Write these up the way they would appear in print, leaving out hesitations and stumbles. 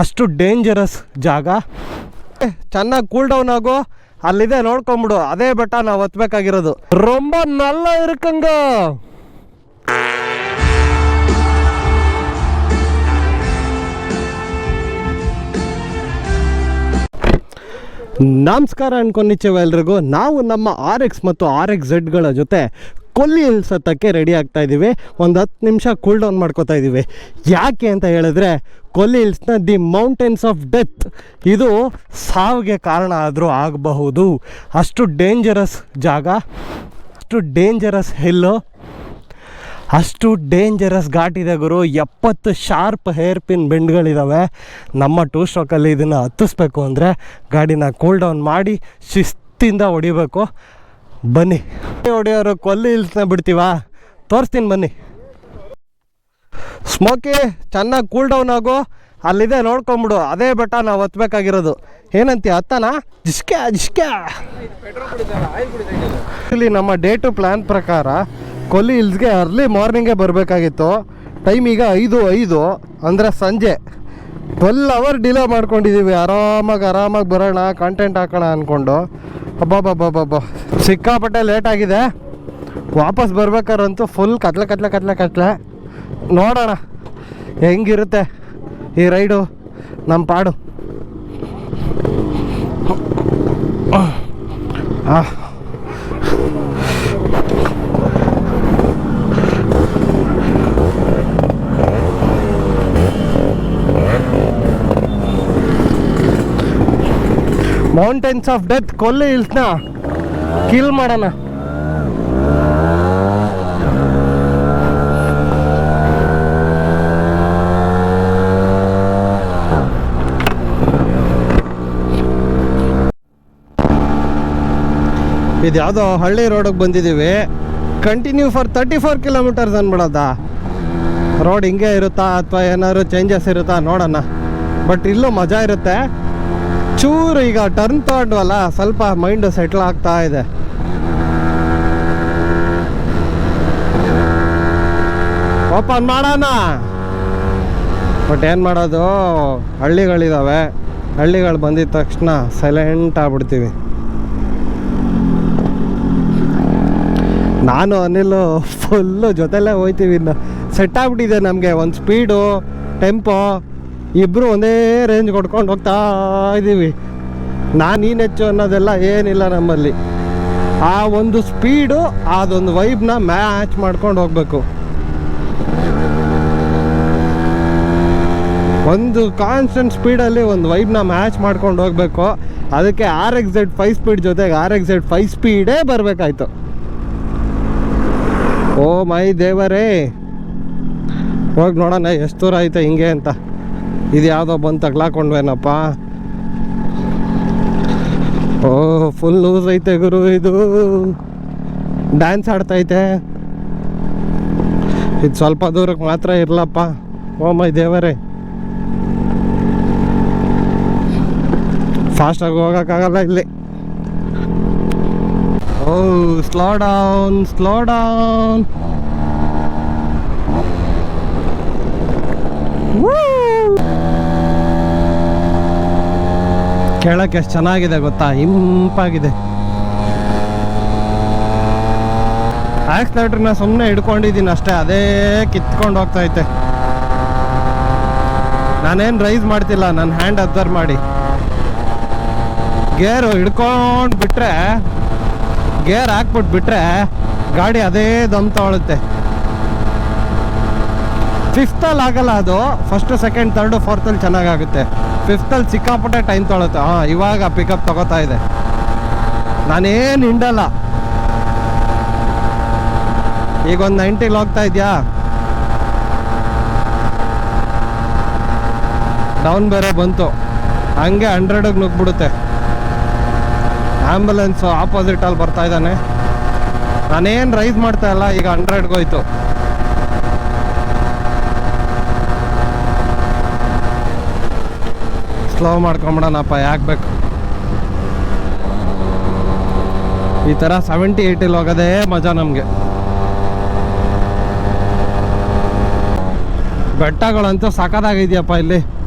ಅಷ್ಟು ಡೇಂಜರಸ್ ಜಾಗ. ಚೆನ್ನಾಗಿ ಕೂಲ್ ಡೌನ್ ಆಗು, ಅಲ್ಲಿದೆ ನೋಡ್ಕೊಂಬಿಡು. ಅದೇ ಬೆಟ್ಟ ನಾವು ಹತ್ಬೇಕಾಗಿರೋದು. ರೊಂಬ ನಲ್ಲ ಇರುಕಂಗ. ನಮಸ್ಕಾರ ಅನ್ಕೊಂಡಿದ್ದೇವೆ ಎಲ್ರಿಗೂ. ನಾವು ನಮ್ಮ RX ಮತ್ತು RXZ ಜೊತೆ ಕೊಲ್ಲಿ ಹಿಲ್ಸ್ ಹತ್ತಕ್ಕೆ ರೆಡಿ ಆಗ್ತಾ ಇದ್ದೀವಿ. ಒಂದು 10 ನಿಮಿಷ ಕೂಲ್ ಡೌನ್ ಮಾಡ್ಕೋತಾ ಇದ್ದೀವಿ. ಯಾಕೆ ಅಂತ ಹೇಳಿದ್ರೆ ಕೊಲ್ಲಿ ಹಿಲ್ಸ್ನ ದಿ ಮೌಂಟೇನ್ಸ್ ಆಫ್ ಡೆತ್, ಇದು ಸಾವಿಗೆ ಕಾರಣ ಆದರೂ ಆಗಬಹುದು. ಅಷ್ಟು ಡೇಂಜರಸ್ ಜಾಗ, ಅಷ್ಟು ಡೇಂಜರಸ್ ಹಿಲ್ಲು, ಅಷ್ಟು ಡೇಂಜರಸ್ ಘಾಟ್ ಇದೆ ಗುರು. 70 ಶಾರ್ಪ್ ಹೇರ್ ಪಿನ್ ಬೆಂಡ್ಗಳಿದ್ದಾವೆ. ನಮ್ಮ 2 ಸ್ಟ್ರೋಕಲ್ಲಿ ಇದನ್ನು ಹತ್ತಿಸ್ಬೇಕು ಅಂದರೆ ಗಾಡಿನ ಕೂಲ್ ಡೌನ್ ಮಾಡಿ ಶಿಸ್ತಿಂದ ಹೊಡಿಬೇಕು. ಬನ್ನಿ ಹೊಡಿಯೋರು ಕೊಲ್ಲಿ ಹಿಲ್ಸ್ನ ಬಿಡ್ತೀವಾ, ತೋರಿಸ್ತೀನಿ ಬನ್ನಿ. ಸ್ಮೋಕಿ ಚೆನ್ನಾಗಿ ಕೂಲ್ ಡೌನ್ ಆಗು, ಅಲ್ಲಿದೆ ನೋಡ್ಕೊಂಬಿಡು. ಅದೇ ಬೆಟ್ಟ ನಾವು ಹತ್ಬೇಕಾಗಿರೋದು. ಏನಂತೀಯ, ಹತ್ತನಾ? ಜಿಸ್ಕ್ಯಾ ಜಿಸ್ಕ್ಯಾ. ಇಲ್ಲಿ ನಮ್ಮ ಡೇ ಟು ಪ್ಲ್ಯಾನ್ ಪ್ರಕಾರ ಕೊಲ್ಲಿ ಹಿಲ್ಸ್ಗೆ ಅರ್ಲಿ ಮಾರ್ನಿಂಗೇ ಬರಬೇಕಾಗಿತ್ತು. ಟೈಮ್ ಈಗ 5 ಅಂದರೆ ಸಂಜೆ. 12 ಅವರ್ ಡಿಲೇ ಮಾಡ್ಕೊಂಡಿದ್ದೀವಿ. ಆರಾಮಾಗಿ ಬರೋಣ, ಕಾಂಟೆಂಟ್ ಹಾಕೋಣ ಅಂದ್ಕೊಂಡು. ಹಬ್ಬ ಸಿಕ್ಕಾಪಟ್ಟೆ ಲೇಟ್ ಆಗಿದೆ. ವಾಪಸ್ ಬರ್ಬೇಕಾರಂತೂ ಫುಲ್ ಕತ್ಲೆ. ನೋಡೋಣ ಹೆಂಗಿರುತ್ತೆ ಈ ರೈಡು, ನಮ್ಮ ಪಾಡು. ಮೌಂಟೇನ್ಸ್ ಆಫ್ ಡೆತ್ ಕೊಲ್ಲಿ ಹಿಲ್ಸ್ನ ಕಿಲ್ ಮಾಡೋಣ. ಇದು ಯಾವುದೋ ಹಳ್ಳಿ ರೋಡಿಗೆ ಬಂದಿದ್ದೀವಿ. ಕಂಟಿನ್ಯೂ ಫಾರ್ 34 ಕಿಲೋಮೀಟರ್ಸ್ ಅಂದ್ಬಿಡೋದ. ರೋಡ್ ಹಿಂಗೆ ಇರುತ್ತಾ ಅಥವಾ ಏನಾದ್ರು ಚೇಂಜಸ್ ಇರುತ್ತಾ ನೋಡೋಣ. ಬಟ್ ಇಲ್ಲೂ ಮಜಾ ಇರುತ್ತೆ. ಚೂರು ಈಗ ಟರ್ನ್ ತಗೊಂಡ್ವಲ್ಲ, ಸ್ವಲ್ಪ ಮೈಂಡ್ ಸೆಟ್ಲ್ ಆಗ್ತಾ ಇದೆ. ಓಪನ್ ಮಾಡೋಣ. ಬಟ್ ಏನು ಮಾಡೋದು, ಹಳ್ಳಿಗಳಿದ್ದಾವೆ. ಹಳ್ಳಿಗಳು ಬಂದಿದ ತಕ್ಷಣ ಸೈಲೆಂಟ್ ಆಗ್ಬಿಡ್ತೀವಿ. ನಾನು ಅನಿಲು ಫುಲ್ಲು ಜೊತೆಲೇ ಹೋಯ್ತೀವಿ. ಇನ್ನು ಸೆಟ್ ಆಗ್ಬಿಟ್ಟಿದೆ ನಮಗೆ. ಒಂದು ಸ್ಪೀಡು, ಟೆಂಪೋ ಇಬ್ಬರು ಒಂದೇ ರೇಂಜ್ ಕೊಡ್ಕೊಂಡು ಹೋಗ್ತಾ ಇದ್ದೀವಿ. ನೀನು ಹೆಚ್ಚು ಅನ್ನೋದೆಲ್ಲ ಏನಿಲ್ಲ ನಮ್ಮಲ್ಲಿ. ಆ ಒಂದು ಸ್ಪೀಡು, ಅದೊಂದು ವೈಬ್ನ ಮ್ಯಾಚ್ ಮಾಡ್ಕೊಂಡು ಹೋಗ್ಬೇಕು. ಒಂದು ಕಾನ್ಸ್ಟೆಂಟ್ ಸ್ಪೀಡಲ್ಲಿ ಒಂದು ವೈಬ್ನ ಮ್ಯಾಚ್ ಮಾಡ್ಕೊಂಡು ಹೋಗ್ಬೇಕು. ಅದಕ್ಕೆ RXZ 5 ಸ್ಪೀಡ್ ಜೊತೆಗೆ RXZ 5 ಸ್ಪೀಡೇ ಬರಬೇಕಾಯ್ತು. ಓ ಮೈ ದೇವರೇ, ಹೋಗಿ ನೋಡೋಣ ಎಷ್ಟು ದೂರ ಐತೆ ಹಿಂಗೆ ಅಂತ. ಇದು ಯಾವುದೋ ಬಂದು ತಗ್ಲಾಕೊಂಡ್ವೇನಪ್ಪ. ಓ ಫುಲ್ ಲೂಸ್ ಐತೆ ಗುರು. ಇದು ಡ್ಯಾನ್ಸ್ ಆಡ್ತೈತೆ. ಇದು ಸ್ವಲ್ಪ ದೂರಕ್ಕೆ ಮಾತ್ರ ಇರಲಪ್ಪ. ಓ ಮೈ ದೇವರೇ, ಫಾಸ್ಟಾಗಿ ಹೋಗೋಕ್ಕಾಗಲ್ಲ ಇಲ್ಲಿ. ಓ ಸ್ಲೋ ಡೌನ್. ಕೇಳಕ್ಕೆ ಎಷ್ಟು ಚೆನ್ನಾಗಿದೆ ಗೊತ್ತಾ, ಇಂಪಾಗಿದೆ. ಆಕ್ಸಿಲೇಟರ್ನ ಸುಮ್ಮನೆ ಹಿಡ್ಕೊಂಡಿದ್ದೀನಿ ಅಷ್ಟೇ, ಅದೇ ಕಿತ್ಕೊಂಡು ಹೋಗ್ತೈತೆ. ನಾನೇನು ರೈಸ್ ಮಾಡ್ತಿಲ್ಲ, ನನ್ನ ಹ್ಯಾಂಡ್ ಅಬ್ಸರ್ವ್ ಮಾಡಿ. ಗೇರು ಹಿಡ್ಕೊಂಡು ಬಿಟ್ರೆ, ಗೇರ್ ಹಾಕ್ಬಿಟ್ಟು ಬಿಟ್ರೆ ಗಾಡಿ ಅದೇ ದಮ್ ತಗೊಳುತ್ತೆ. 5th ಆಗಲ್ಲ ಅದು. 1st, 2nd, 3rd, 4th ಚೆನ್ನಾಗಾಗುತ್ತೆ. 5th ಸಿಕ್ಕಾಪಟ್ಟೆ ಟೈಮ್ ತೊಗೊಳುತ್ತೆ. ಇವಾಗ ಪಿಕಪ್ ತಗೋತಾ ಇದೆ. ನಾನೇನು ಹಿಂಡಲ್ಲ. ಈಗ ಒಂದು 90 ಹೋಗ್ತಾ ಇದೆಯಾ. ಡೌನ್ ಬೇರೆ ಬಂತು, ಹಂಗೆ 100ಗೆ ನುಗ್ಬಿಡುತ್ತೆ. ಆ್ಯಂಬುಲೆನ್ಸ್ ಆಪೋಸಿಟಲ್ಲಿ ಬರ್ತಾ ಇದ್ದಾನೆ. ನಾನೇನು ರೈಸ್ ಮಾಡ್ತಾ ಇಲ್ಲ. ಈಗ 100ಗೆ ಹೋಯ್ತು. ಸ್ಲೋ ಮಾಡ್ಕೊಂಬಿಡೋಣಪ್ಪ, ಯಾಕೆ ಬೇಕು. ಈ ಥರ 70-80 ಹೋಗೋದೇ ಮಜಾ ನಮಗೆ. ಬೆಟ್ಟಗಳಂತೂ ಸಖತ್ತಾಗಿದೆಯಪ್ಪ ಇಲ್ಲಿ.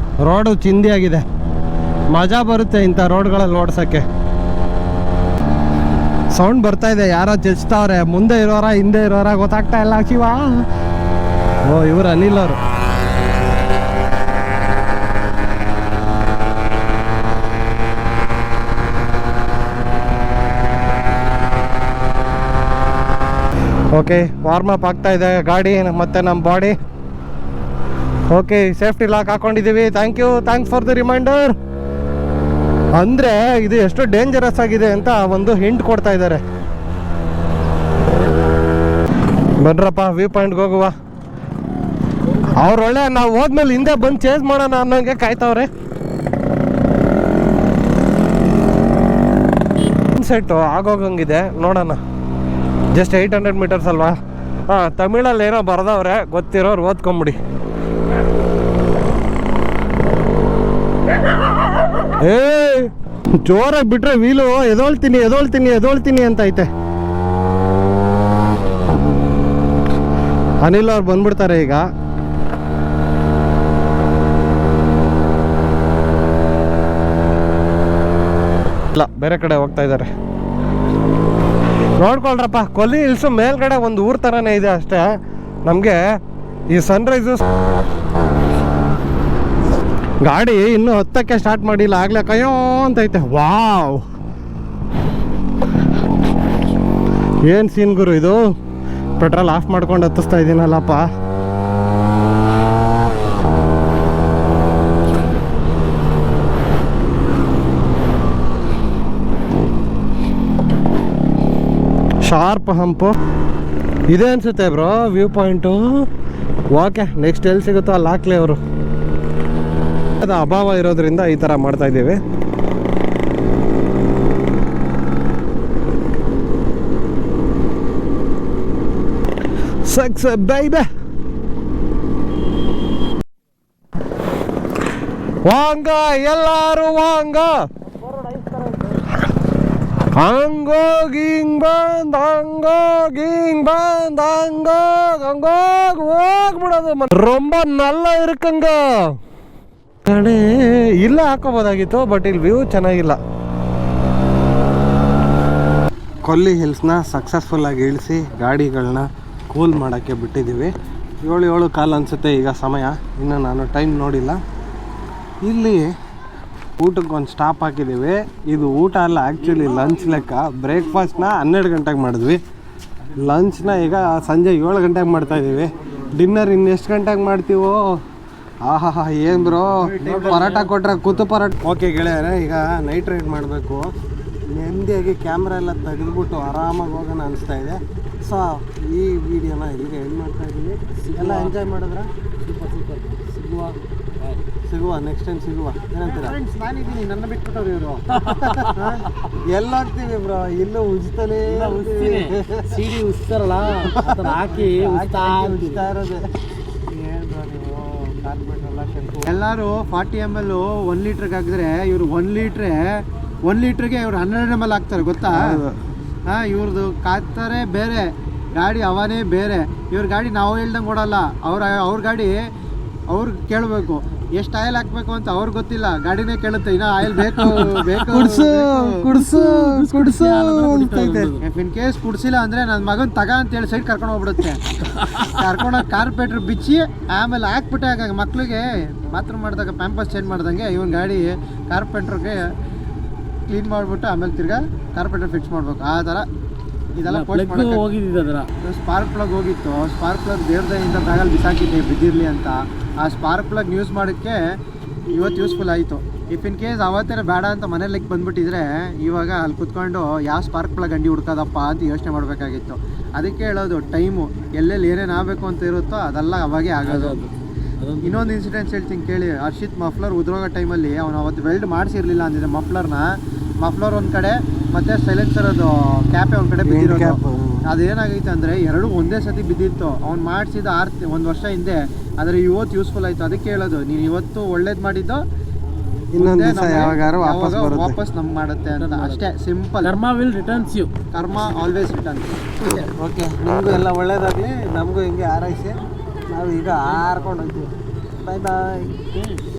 ರೋಡು ಚಿಂದಿಯಾಗಿದೆ. ಮಜಾ ಬರುತ್ತೆ ಇಂಥ ರೋಡ್ಗಳಲ್ಲಿ ಓಡ್ಸೋಕ್ಕೆ. ಸೌಂಡ್ ಬರ್ತಾ ಇದೆ, ಯಾರೋ ಚಚ್ತಾವ್ರೆ. ಮುಂದೆ ಇರೋರ ಹಿಂದೆ ಇರೋರ ಗೊತ್ತಾಗ್ತಾ ಇಲ್ಲ ಶಿವ. ಓ ಇವರು ಅನಿಲ್ ಅವರು. ಓಕೆ, ವಾರ್ಮಪ್ ಆಗ್ತಾ ಇದೆ ಗಾಡಿ ಮತ್ತು ನಮ್ಮ ಬಾಡಿ. ಓಕೆ, ಸೇಫ್ಟಿ ಲಾಕ್ ಹಾಕೊಂಡಿದ್ದೀವಿ. Thanks for the reminder. ಅಂದರೆ ಇದು ಎಷ್ಟು ಡೇಂಜರಸ್ ಆಗಿದೆ ಅಂತ ಒಂದು ಹಿಂಟ್ ಕೊಡ್ತಾ ಇದ್ದಾರೆ. ಬನ್ರಪ್ಪ, ವ್ಯೂ ಪಾಯಿಂಟ್ಗೆ ಹೋಗುವ. ಅವ್ರೊಳ್ಳೆ ನಾವು ಹೋದ್ಮೇಲೆ ಹಿಂದೆ ಬಂದು ಚೇಂಜ್ ಮಾಡೋಣ ಅನ್ನೋಂಗೆ ಕಾಯ್ತವ್ರೆ. ಸೆಟ್ಟು ಆಗೋಗಂಗಿದೆ, ನೋಡೋಣ. ಜಸ್ಟ್ 800 ಮೀಟರ್ಸ್ ಅಲ್ವಾ? ಹಾಂ, ತಮಿಳಲ್ಲಿ ಏನೋ ಬರ್ದವ್ರೆ, ಗೊತ್ತಿರೋರು ಓದ್ಕೊಂಬಿಡಿ. ಏ ಜೋರಾಗಿ ಬಿಟ್ರೆ ವೀಲು ಎದೋಳ್ತೀನಿ ಅಂತ ಐತೆ. ಅನಿಲ್ ಅವ್ರು ಬಂದ್ಬಿಡ್ತಾರೆ ಈಗ. ಇಲ್ಲ, ಬೇರೆ ಕಡೆ ಹೋಗ್ತಾ ಇದ್ದಾರೆ. ನೋಡ್ಕೊಳ್ರಪ್ಪ, ಕೊಲ್ಲಿ ಹಿಲ್ಸು ಮೇಲ್ಗಡೆ ಒಂದು ಊರ್ ಥರನೇ ಇದೆ ಅಷ್ಟೇ. ನಮಗೆ ಈ ಸನ್ರೈಸು ಗಾಡಿ ಇನ್ನೂ ಹತ್ತಕ್ಕೆ ಸ್ಟಾರ್ಟ್ ಮಾಡಿಲ್ಲ, ಆಗಲೇ ಕಯ್ಯೋ ಅಂತೈತೆ. ವಾವ್, ಏನು ಸೀನ್ ಗುರು ಇದು. ಪೆಟ್ರೋಲ್ ಆಫ್ ಮಾಡ್ಕೊಂಡು ಹತ್ತಿಸ್ತಾ ಇದ್ದೀನಲ್ಲಪ್ಪ. ಶಾರ್ಪ್ ಹಂಪು ಇದೆ ಅನ್ಸುತ್ತೆ bro view point. Okay, next ಎಲ್ಲಿ ಸಿಗುತ್ತೋ ಅಲ್ಲಿ ಹಾಕ್ಲಿ ಅವರು. ಅದು ಅಭಾವ ಇರೋದ್ರಿಂದ ಈ ಥರ ಮಾಡ್ತಾ ಇದ್ದೀವಿ. ಸಕ್ಸ್ ಬೈಬೆ ವಾಂಗ, ಎಲ್ಲಾರು ವಾಂಗ. ಹಂಗೋಗಿಂಗ್ ಬಂದ್ ಹೋಗ್ಬಿಡೋದು. ರೊಂಬ ನಲ್ಲ ಇರುಕಂಗ ಕಡೆ ಇಲ್ಲ ಹಾಕೋಬೋದಾಗಿತ್ತು, ಬಟ್ ಇಲ್ಲಿ ವ್ಯೂ ಚೆನ್ನಾಗಿಲ್ಲ. ಕೊಲ್ಲಿ ಹಿಲ್ಸ್ನ ಸಕ್ಸಸ್ಫುಲ್ಲಾಗಿ ಇಳಿಸಿ ಗಾಡಿಗಳನ್ನ ಕೂಲ್ ಮಾಡೋಕ್ಕೆ ಬಿಟ್ಟಿದ್ದೀವಿ. 7:15 ಅನಿಸುತ್ತೆ ಈಗ ಸಮಯ. ಇನ್ನು ನಾನು ಟೈಮ್ ನೋಡಿಲ್ಲ. ಇಲ್ಲಿ ಊಟಕ್ಕೆ ಒಂದು ಸ್ಟಾಪ್ ಹಾಕಿದ್ದೀವಿ. ಇದು ಊಟ ಅಲ್ಲ, ಆ್ಯಕ್ಚುಲಿ ಲಂಚ್ ಲೆಕ್ಕ. ಬ್ರೇಕ್ಫಾಸ್ಟ್ನ 12 ಗಂಟೆಗೆ ಮಾಡಿದ್ವಿ. ಲಂಚ್ನ ಈಗ ಸಂಜೆ 7 ಗಂಟೆಗೆ ಮಾಡ್ತಾಯಿದ್ದೀವಿ. ಡಿನ್ನರ್ ಇನ್ನೆಷ್ಟು ಗಂಟೆಗೆ ಮಾಡ್ತೀವೋ. ಆಹಾ, ಏನು ಬ್ರೋ, ಪರೋಟ ಕೊಟ್ರೆ ಕೂತು ಪರೋಟ. ಓಕೆ ಗೆಳೆಯರೆ, ಈಗ ನೈಟ್ ರೈಡ್ ಮಾಡಬೇಕು. ನೆಮ್ಮದಿಯಾಗಿ ಕ್ಯಾಮ್ರಾ ಎಲ್ಲ ತೆಗೆದುಬಿಟ್ಟು ಆರಾಮಾಗಿ ಹೋಗೋಣ ಅನಿಸ್ತಾ ಇದೆ. ಸೊ ಈ ವಿಡಿಯೋನ ಇಲ್ಲಿಗೆ ಎಂಡ್ ಮಾಡ್ತಾ ಇದ್ದೀವಿ. ಎಲ್ಲ ಎಂಜಾಯ್ ಮಾಡಿದ್ರೆ ಸಿಗುವ ನೆಕ್ಸ್ಟ್ ಟೈಮ್ ಸಿಗುವ. ಏನಂತೀರ? ನಾನಿದ್ದೀನಿ, ನನ್ನ ಬಿಟ್ಬಿಟ್ಟವ್ರು ಇವರು. ಎಲ್ಲ ಹೋಗ್ತೀವಿ ಬ್ರೋ, ಇಲ್ಲೂ ಉಜ್ತಲೇ ಸಿಡಿ ಉಸ್ತಾರಲ್ಲ ಹಾಕಿ ಉಜ್ತಾ ಇರೋದೆ. ಎಲ್ಲರೂ 40 ml 1 ಲೀಟ್ರಿಗೆ ಹಾಕಿದ್ರೆ ಇವರು 1 ಲೀಟ್ರಿಗೆ ಇವ್ರು 12 ml ಹಾಕ್ತಾರೆ, ಗೊತ್ತಾ? ಇವ್ರದ್ದು ಕಾಯ್ತಾರೆ ಬೇರೆ, ಗಾಡಿ ಅವನೇ ಬೇರೆ. ಇವ್ರ ಗಾಡಿ ನಾವು ಹೇಳ್ದಂಗೆ ಓಡಲ್ಲ. ಅವ್ರ ಗಾಡಿ ಅವ್ರಿಗೆ ಕೇಳಬೇಕು ಎಷ್ಟು ಆಯಿಲ್ ಹಾಕ್ಬೇಕು ಅಂತ. ಅವ್ರಿಗೆ ಗೊತ್ತಿಲ್ಲ, ಗಾಡಿನೇ ಕೇಳುತ್ತೆ ಇನ್ನು ಆಯಿಲ್ ಬೇಕು ಕುಡ್ಸು. ಇನ್ ಕೇಸ್ ಕುಡ್ಸಿಲ್ಲ ಅಂದರೆ ನನ್ನ ಮಗನ ತಗ ಅಂತೇಳಿ ಸೈಡ್ ಕರ್ಕೊಂಡು ಹೋಗ್ಬಿಡುತ್ತೆ. ಕರ್ಕೊಂಡೋಗಿ ಕಾರ್ಪೆಟ್ರ್ ಬಿಚ್ಚಿ ಆಮೇಲೆ ಹಾಕ್ಬಿಟ್ಟೆ. ಹಾಗಾಗಿ ಮಕ್ಳಿಗೆ ಬಾತ್ರೂಮ್ ಮಾಡಿದಾಗ ಪ್ಯಾಂಪಸ್ ಚೇಂಜ್ ಮಾಡ್ದಂಗೆ ಇವನ್ ಗಾಡಿ ಕಾರ್ಪೆಟ್ರಿಗೆ ಕ್ಲೀನ್ ಮಾಡಿಬಿಟ್ಟು ಆಮೇಲೆ ತಿರ್ಗಾ ಕಾರ್ಪೆಟ್ರ್ ಫಿಕ್ಸ್ ಮಾಡ್ಬೇಕು. ಆ ಥರ ಇದೆಲ್ಲ ಹೋಗಿದ್ದಿದ್ದರ ಸ್ಪಾರ್ಕ್ ಪ್ಲಗ್ ಹೋಗಿತ್ತು. ಸ್ಪಾರ್ಕ್ ಪ್ಲಗ್ ದೇವ್ರದಿಂದ ಬ್ಯಾಗಲ್ಲಿ ಬಿಸಾಕಿದ್ದೆ ಬಿದ್ದಿರಲಿ ಅಂತ. ಆ ಸ್ಪಾರ್ಕ್ ಪ್ಲಗ್ ಯೂಸ್ ಮಾಡೋಕ್ಕೆ ಇವತ್ತು ಯೂಸ್ಫುಲ್ ಆಯಿತು. ಇಫ್ ಇನ್ ಕೇಸ್ ಅವತ್ತೇ ಬೇಡ ಅಂತ ಮನೇಲಿ ಬಂದುಬಿಟ್ಟಿದ್ರೆ ಇವಾಗ ಅಲ್ಲಿ ಕುತ್ಕೊಂಡು ಯಾವ ಸ್ಪಾರ್ಕ್ ಪ್ಲಗ್ ಅಂಡಿ ಹುಡ್ಕೋದಪ್ಪ ಅಂತ ಯೋಚನೆ ಮಾಡಬೇಕಾಗಿತ್ತು. ಅದಕ್ಕೆ ಹೇಳೋದು, ಟೈಮು ಎಲ್ಲೆಲ್ಲಿ ಏನೇನು ಆಗಬೇಕು ಅಂತ ಇರುತ್ತೋ ಅದೆಲ್ಲ ಅವಾಗೇ ಆಗೋದು. ಇನ್ನೊಂದು ಇನ್ಸಿಡೆಂಟ್ಸ್ ಹೇಳ್ತೀನಿ ಕೇಳಿ. ಹರ್ಷಿತ್ ಮಫ್ಲರ್ ಉದ್ರೋಗೋ ಟೈಮಲ್ಲಿ ಅವನು ಅವತ್ತು ವೆಲ್ಡ್ ಮಾಡಿಸಿರಲಿಲ್ಲ ಅಂದಿದೆ ಮಫ್ಲರ್ ಒಂದು ಕಡೆ ಮತ್ತು ಸೈಲೆನ್ಸರ್ ಅದು ಕ್ಯಾಪೆ ಒಂದು ಕಡೆ ಬಿದ್ದಿರೋದು. ಅದೇನಾಗೈತೆ ಅಂದರೆ ಎರಡೂ ಒಂದೇ ಸತಿ ಬಿದ್ದಿತ್ತು. ಅವ್ನು ಮಾಡಿಸಿದ 1 ವರ್ಷ ಹಿಂದೆ. ಆದರೆ ಇವತ್ತು ಯೂಸ್ಫುಲ್ ಆಯಿತು. ಅದಕ್ಕೆ ಹೇಳೋದು, ನೀನು ಇವತ್ತು ಒಳ್ಳೇದು ಮಾಡಿದ್ದು ಇನ್ನೊಂದು ದಿವಸ ಯಾವಾಗಾರು ವಾಪಸ್ ನಮ್ಗೆ ಮಾಡುತ್ತೆ ಅಂತ ಅಷ್ಟೇ. ಸಿಂಪಲ್. ಕರ್ಮ ವಿಲ್ ರಿಟರ್ನ್ಸ್ ಯು. ಕರ್ಮ ಆಲ್ವೇಸ್ ರಿಟರ್ನ್ಸ್. ಓಕೆ, ನಿಮಗೂ ಎಲ್ಲ ಒಳ್ಳೇದಾಗಲಿ, ನಮಗೂ ಹಿಂಗೆ ಆರೈಸಿ. ನಾವು ಈಗ ಹಾರ್ಕೊಂಡು ಹೋಗ್ತೀವಿ. ಬಾಯ್ ಬಾಯ್.